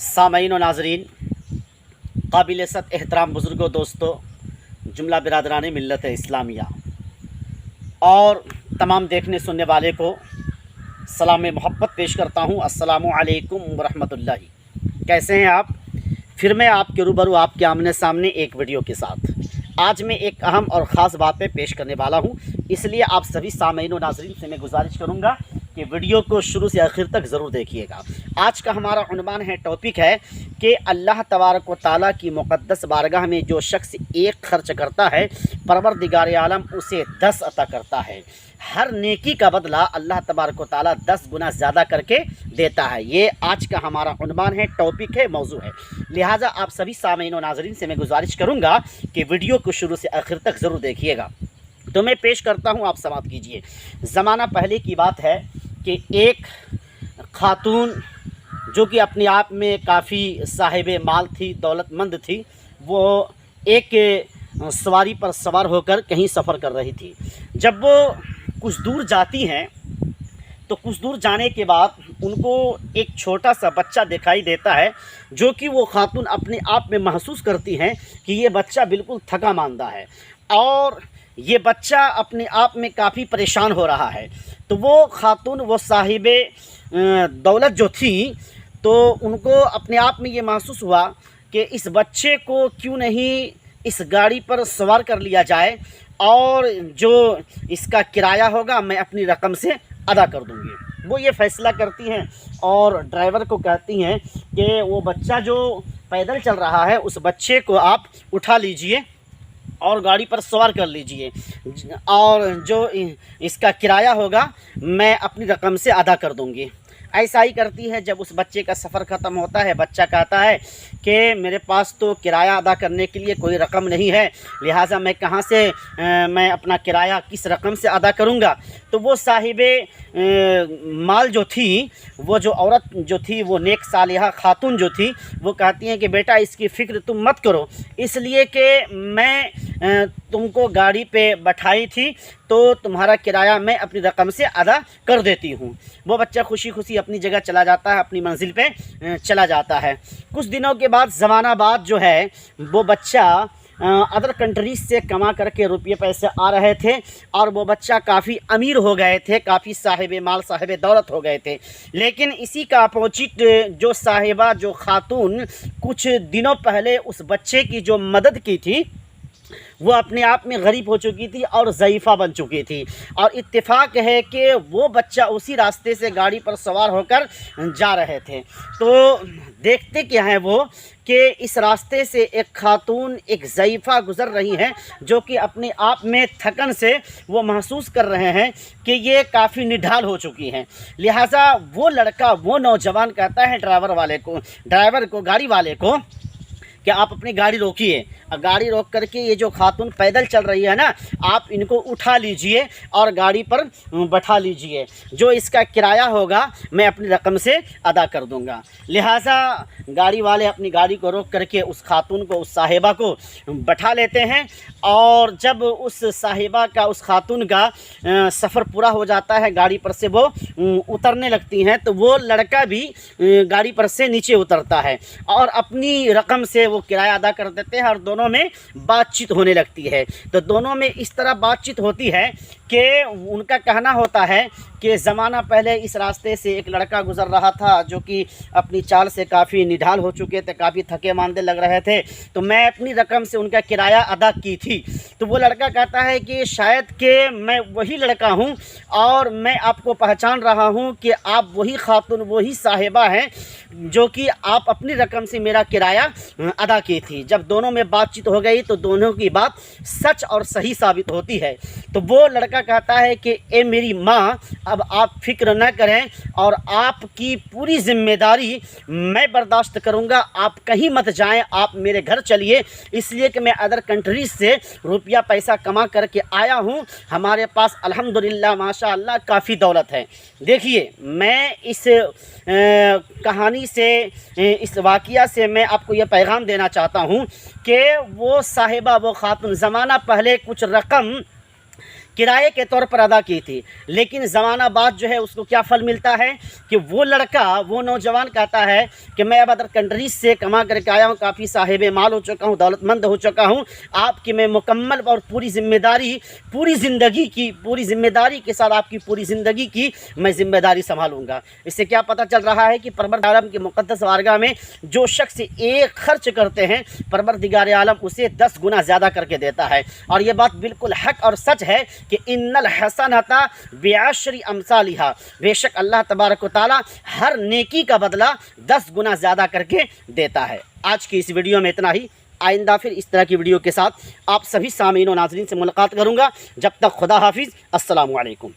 सामईन व नाजरीन, काबिल सत एहतराम बुज़ुर्गों, दोस्तों, जुमला बिरादरान मिल्लत इस्लामिया और तमाम देखने सुनने वाले को सलाम मोहब्बत पेश करता हूँ। अस्सलामु अलैकुम वरहमतुल्लाहि। कैसे हैं आप? फिर मैं आपके रूबरू आपके आमने सामने एक वीडियो के साथ आज मैं एक अहम और ख़ास बात पे पेश करने वाला हूँ। इसलिए आप सभी सामईन व नाज़रीन से मैं गुजारिश करूँगा कि वीडियो को शुरू से आखिर तक ज़रूर देखिएगा। आज का हमारा उन्वान है, टॉपिक है कि अल्लाह तबारक व तआला की मुक़द्दस बारगाह में जो शख्स एक खर्च करता है, परवरदिगार आलम उसे 10 अता करता है। हर नेकी का बदला अल्लाह तबारक व तआला 10 गुना ज़्यादा करके देता है। ये आज का हमारा उन्वान है, टॉपिक है, मौजू है। लिहाजा आप सभी सामईन व नाज़रीन से मैं गुजारिश करूँगा कि वीडियो को शुरू से आखिर तक ज़रूर देखिएगा। तो मैं पेश करता हूँ, आप समाप्त कीजिए। ज़माना पहले की बात है कि एक खातून जो कि अपने आप में काफ़ी साहिब माल थी, दौलतमंद थी, वो एक सवारी पर सवार होकर कहीं सफ़र कर रही थी। जब वो कुछ दूर जाती हैं तो कुछ दूर जाने के बाद उनको एक छोटा सा बच्चा दिखाई देता है, जो कि वो खातून अपने आप में महसूस करती हैं कि ये बच्चा बिल्कुल थका मांदा है और ये बच्चा अपने आप में काफ़ी परेशान हो रहा है। तो वो खातून, वो साहिबे दौलत जो थी, तो उनको अपने आप में ये महसूस हुआ कि इस बच्चे को क्यों नहीं इस गाड़ी पर सवार कर लिया जाए और जो इसका किराया होगा मैं अपनी रकम से अदा कर दूंगी। वो ये फ़ैसला करती हैं और ड्राइवर को कहती हैं कि वो बच्चा जो पैदल चल रहा है, उस बच्चे को आप उठा लीजिए और गाड़ी पर सवार कर लीजिए और जो इसका किराया होगा मैं अपनी रकम से अदा कर दूंगी। ऐसा ही करती है। जब उस बच्चे का सफ़र ख़त्म होता है, बच्चा कहता है कि मेरे पास तो किराया अदा करने के लिए कोई रकम नहीं है, लिहाजा मैं कहाँ से मैं अपना किराया किस रकम से अदा करूँगा। तो वो साहिबे माल जो थी, वो जो औरत जो थी, वो नेक सालिहा खातून जो थी, वो कहती हैं कि बेटा इसकी फ़िक्र तुम मत करो, इसलिए कि मैं तुमको गाड़ी पे बैठाई थी तो तुम्हारा किराया मैं अपनी रकम से अदा कर देती हूँ। वो बच्चा खुशी खुशी अपनी जगह चला जाता है, अपनी मंजिल पे चला जाता है। कुछ दिनों के बाद, ज़माना बाद जो है, वो बच्चा अदर कंट्रीज से कमा करके रुपये पैसे आ रहे थे और वो बच्चा काफ़ी अमीर हो गए थे, काफ़ी साहिब माल, साहिब दौलत हो गए थे। लेकिन इसी का अपोजिट जो साहिबा, जो खातून कुछ दिनों पहले उस बच्चे की जो मदद की थी, वो अपने आप में गरीब हो चुकी थी और ज़ईफ़ा बन चुकी थी। और इत्तेफाक है कि वो बच्चा उसी रास्ते से गाड़ी पर सवार होकर जा रहे थे। तो देखते क्या है वो कि इस रास्ते से एक खातून, एक ज़ईफ़ा गुज़र रही हैं, जो कि अपने आप में थकन से वो महसूस कर रहे हैं कि ये काफ़ी निढाल हो चुकी हैं। लिहाजा वो लड़का, वो नौजवान कहता है ड्राइवर को, गाड़ी वाले को कि आप अपनी गाड़ी रोकिए। गाड़ी रोक करके ये जो खातून पैदल चल रही है ना, आप इनको उठा लीजिए और गाड़ी पर बैठा लीजिए, जो इसका किराया होगा मैं अपनी रकम से अदा कर दूंगा। लिहाजा गाड़ी वाले अपनी गाड़ी को रोक करके उस खातून को, उस साहिबा को बैठा लेते हैं और जब उस साहिबा का, उस खातून का सफ़र पूरा हो जाता है, गाड़ी पर से वो उतरने लगती हैं, तो वो लड़का भी गाड़ी पर से नीचे उतरता है और अपनी रकम से वो किराया अदा कर देते हैं और दोनों में बातचीत होने लगती है। तो दोनों में इस तरह बातचीत होती है कि उनका कहना होता है कि ज़माना पहले इस रास्ते से एक लड़का गुज़र रहा था, जो कि अपनी चाल से काफ़ी निढाल हो चुके थे, काफ़ी थके मांदे लग रहे थे, तो मैं अपनी रकम से उनका किराया अदा की थी। तो वो लड़का कहता है कि शायद कि मैं वही लड़का हूँ और मैं आपको पहचान रहा हूँ कि आप वही खातून, वही साहिबा हैं जो कि आप अपनी रकम से मेरा किराया अदा की थी। जब दोनों में बातचीत हो गई तो दोनों की बात सच और सही साबित होती है। तो वो लड़का कहता है कि ए मेरी माँ, अब आप फिक्र न करें और आपकी पूरी ज़िम्मेदारी मैं बर्दाश्त करूँगा, आप कहीं मत जाएं, आप मेरे घर चलिए, इसलिए कि मैं अदर कंट्रीज से रुपया पैसा कमा करके आया हूँ। हमारे पास अल्हम्दुलिल्लाह माशाअल्लाह काफ़ी दौलत है। देखिए, मैं इस कहानी से, इस वाक़या से मैं आपको यह पैगाम देना चाहता हूँ कि वो साहिबा, वो खातून ज़माना पहले कुछ रकम کرائے کے طور پر ادا کی تھی، لیکن زمانہ بعد جو ہے اس کو کیا پھل ملتا ہے کہ وہ لڑکا، وہ نوجوان کہتا ہے کہ میں اب ادر کنٹریز سے کما کر کے آیا ہوں، کافی صاحب مال ہو چکا ہوں، دولت مند ہو چکا ہوں، آپ کی میں مکمل اور پوری ذمہ داری، پوری ذمہ داری کے ساتھ آپ کی پوری زندگی کی میں ذمہ داری سنبھالوں گا۔ اس سے کیا پتہ چل رہا ہے کہ پروردگار عالم کی مقدس بارگاہ میں جو شخص ایک خرچ کرتے ہیں، پروردگار عالم اسے 10 گنا زیادہ کر کے دیتا ہے۔ اور یہ بات بالکل حق اور سچ ہے کہ ان الحسنۃ بعشر امثالھا، بے شک اللہ تبارک و تعالی ہر نیکی کا بدلہ 10 گنا زیادہ کر کے دیتا ہے۔ آج کی اس ویڈیو میں اتنا ہی، آئندہ پھر اس طرح کی ویڈیو کے ساتھ آپ سبھی سامعین و ناظرین سے ملاقات کروں گا۔ جب تک خدا حافظ، السلام علیکم۔